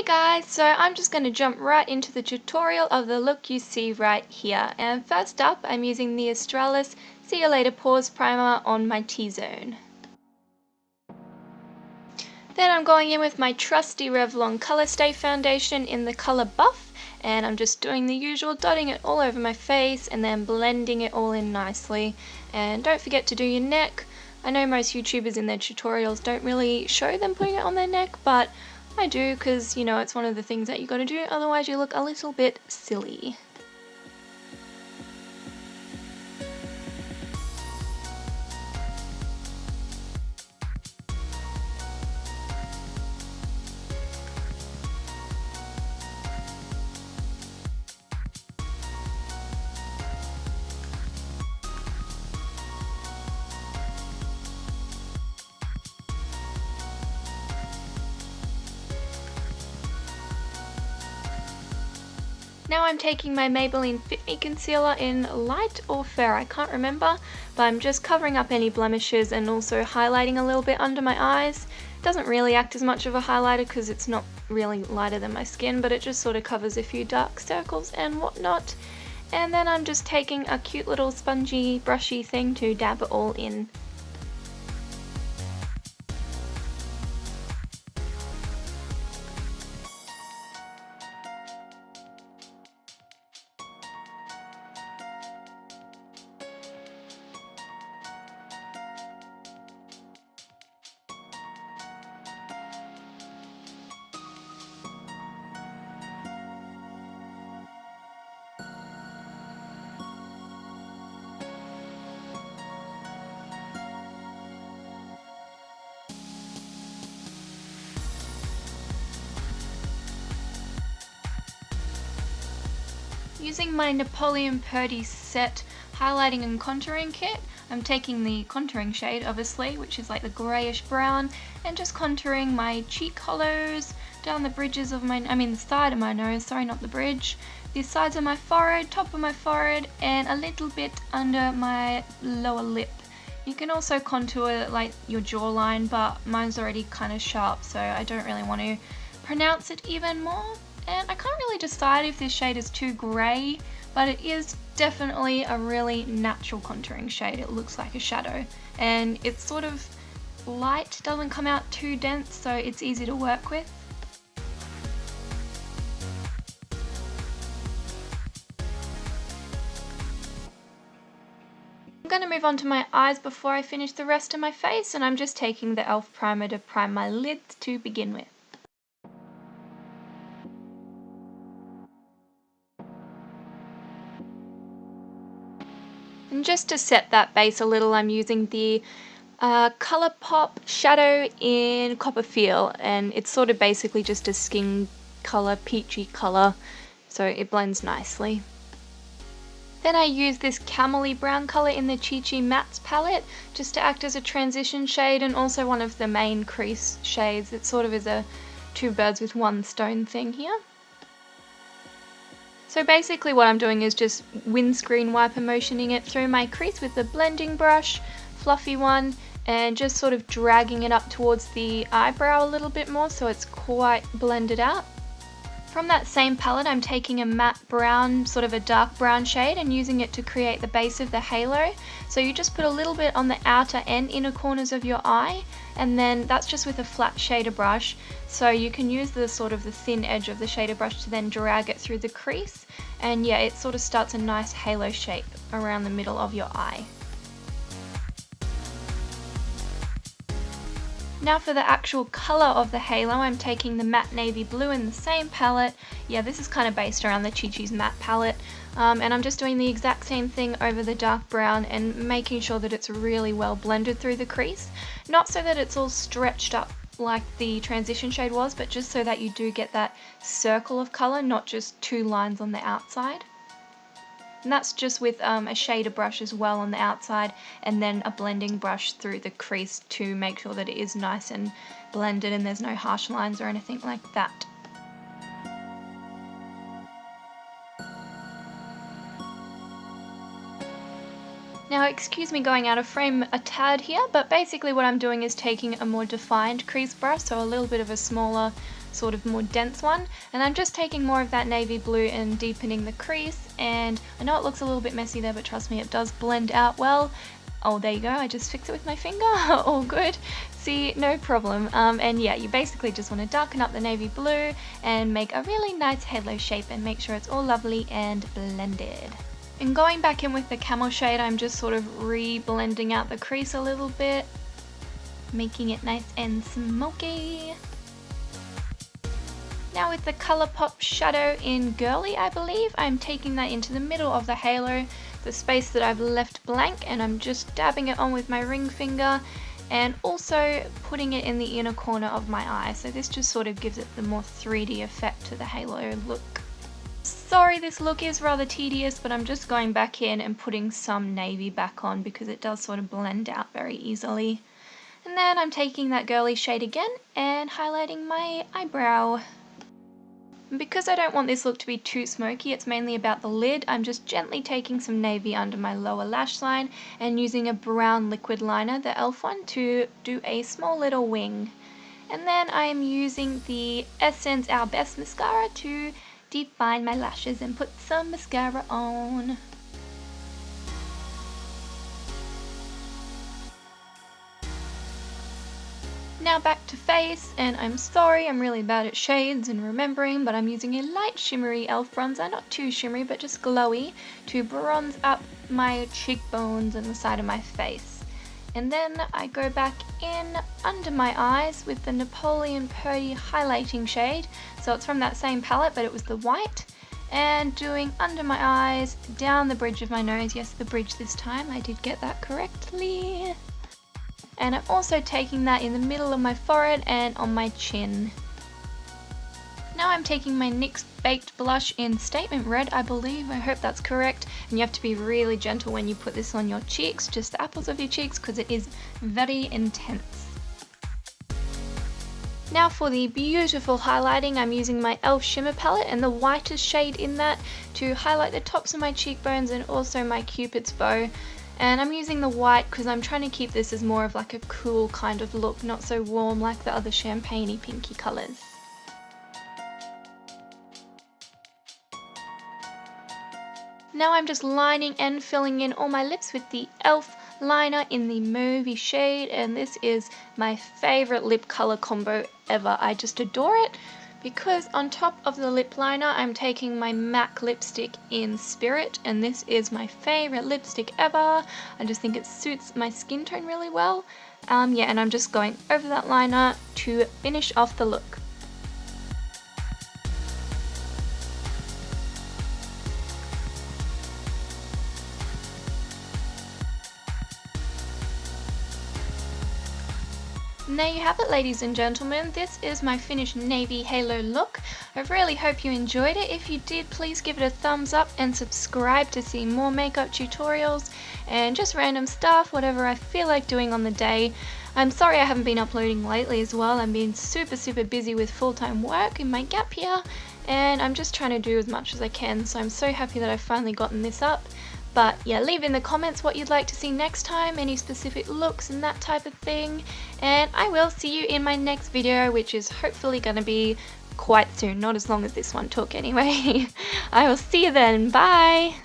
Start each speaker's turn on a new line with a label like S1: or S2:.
S1: Guys, so I'm just going to jump right into the tutorial of the look you see right here. And first up, I'm using the Australis See You Later Pores Primer on my T-zone. Then I'm going in with my trusty Revlon Colour Stay Foundation in the colour Buff, and I'm just doing the usual, dotting it all over my face and then blending it all in nicely. And don't forget to do your neck. I know most YouTubers in their tutorials don't really show them putting it on their neck, but I do because, you know, it's one of the things that you got to do, otherwise you look a little bit silly. Now I'm taking my Maybelline Fit Me Concealer in Light or Fair, I can't remember, but I'm just covering up any blemishes and also highlighting a little bit under my eyes. It doesn't really act as much of a highlighter because it's not really lighter than my skin, but it just sort of covers a few dark circles and whatnot. And then I'm just taking a cute little spongy brushy thing to dab it all in. Using my Napoleon Purdy Set highlighting and contouring kit, I'm taking the contouring shade obviously, which is like the greyish brown, and just contouring my cheek hollows, down the bridges of the side of my nose, sorry, not the bridge, the sides of my forehead, top of my forehead, and a little bit under my lower lip. You can also contour like your jawline, but mine's already kind of sharp, so I don't really want to pronounce it even more. And I can't really decide if this shade is too grey, but it is definitely a really natural contouring shade. It looks like a shadow, and it's sort of light, doesn't come out too dense, so it's easy to work with. I'm going to move on to my eyes before I finish the rest of my face, and I'm just taking the e.l.f. primer to prime my lids to begin with. And just to set that base a little, I'm using the Colourpop Shadow in Copper Feel, and it's sort of basically just a skin colour, peachy colour, so it blends nicely. Then I use this camely brown colour in the Chi Chi Mattes palette, just to act as a transition shade and also one of the main crease shades. It sort of is a two birds with one stone thing here. So basically what I'm doing is just windscreen wiper motioning it through my crease with the blending brush, fluffy one, and just sort of dragging it up towards the eyebrow a little bit more so it's quite blended out. From that same palette, I'm taking a matte brown, sort of a dark brown shade, and using it to create the base of the halo. So you just put a little bit on the outer and inner corners of your eye, and then that's just with a flat shader brush. So you can use the sort of the thin edge of the shader brush to then drag it through the crease, and yeah, it sort of starts a nice halo shape around the middle of your eye. Now for the actual colour of the halo, I'm taking the matte navy blue in the same palette. Yeah, this is kind of based around the Chi Chi's matte palette. And I'm just doing the exact same thing over the dark brown and making sure that it's really well blended through the crease. Not so that it's all stretched up like the transition shade was, but just so that you do get that circle of colour, not just two lines on the outside. And that's just with a shader brush as well on the outside, and then a blending brush through the crease to make sure that it is nice and blended and there's no harsh lines or anything like that. Now excuse me going out of frame a tad here, but basically what I'm doing is taking a more defined crease brush, so a little bit of a smaller sort of more dense one, and I'm just taking more of that navy blue and deepening the crease. And I know it looks a little bit messy there, but trust me, it does blend out well. Oh, there you go, I just fixed it with my finger. All good. See, no problem. And yeah, you basically just want to darken up the navy blue and make a really nice halo shape and make sure it's all lovely and blended. And going back in with the camel shade, I'm just sort of re-blending out the crease a little bit, making it nice and smoky. Now with the Colourpop shadow in Girly, I believe, I'm taking that into the middle of the halo, the space that I've left blank, and I'm just dabbing it on with my ring finger and also putting it in the inner corner of my eye. So this just sort of gives it the more 3D effect to the halo look. Sorry, this look is rather tedious, but I'm just going back in and putting some navy back on because it does sort of blend out very easily. And then I'm taking that Girly shade again and highlighting my eyebrow. And because I don't want this look to be too smoky, it's mainly about the lid, I'm just gently taking some navy under my lower lash line and using a brown liquid liner, the e.l.f. one, to do a small little wing. And then I am using the Essence Our Best mascara to define my lashes and put some mascara on. Now back to face, and I'm sorry, I'm really bad at shades and remembering, but I'm using a light shimmery e.l.f. bronzer, not too shimmery but just glowy, to bronze up my cheekbones and the side of my face. And then I go back in under my eyes with the Napoleon Purdy highlighting shade, so it's from that same palette but it was the white, and doing under my eyes, down the bridge of my nose, yes, the bridge this time, I did get that correctly. And I'm also taking that in the middle of my forehead and on my chin. Now I'm taking my NYX Baked Blush in Statement Red, I believe, I hope that's correct. And you have to be really gentle when you put this on your cheeks, just the apples of your cheeks, because it is very intense. Now for the beautiful highlighting, I'm using my e.l.f. Shimmer Palette and the whitest shade in that to highlight the tops of my cheekbones and also my Cupid's bow. And I'm using the white because I'm trying to keep this as more of like a cool kind of look, not so warm like the other champagne-y pinky colours. Now I'm just lining and filling in all my lips with the e.l.f. liner in the Mauvey shade, and this is my favourite lip colour combo ever. I just adore it. Because on top of the lip liner, I'm taking my MAC lipstick in Spirit, and this is my favourite lipstick ever. I just think it suits my skin tone really well. Yeah, and I'm just going over that liner to finish off the look. And there you have it, ladies and gentlemen. This is my finished navy halo look. I really hope you enjoyed it. If you did, please give it a thumbs up and subscribe to see more makeup tutorials and just random stuff, whatever I feel like doing on the day. I'm sorry I haven't been uploading lately as well. I'm being super busy with full-time work in my gap year, and I'm just trying to do as much as I can, so I'm so happy that I've finally gotten this up. But yeah, leave in the comments what you'd like to see next time, any specific looks and that type of thing. And I will see you in my next video, which is hopefully going to be quite soon, not as long as this one took anyway. I will see you then, bye!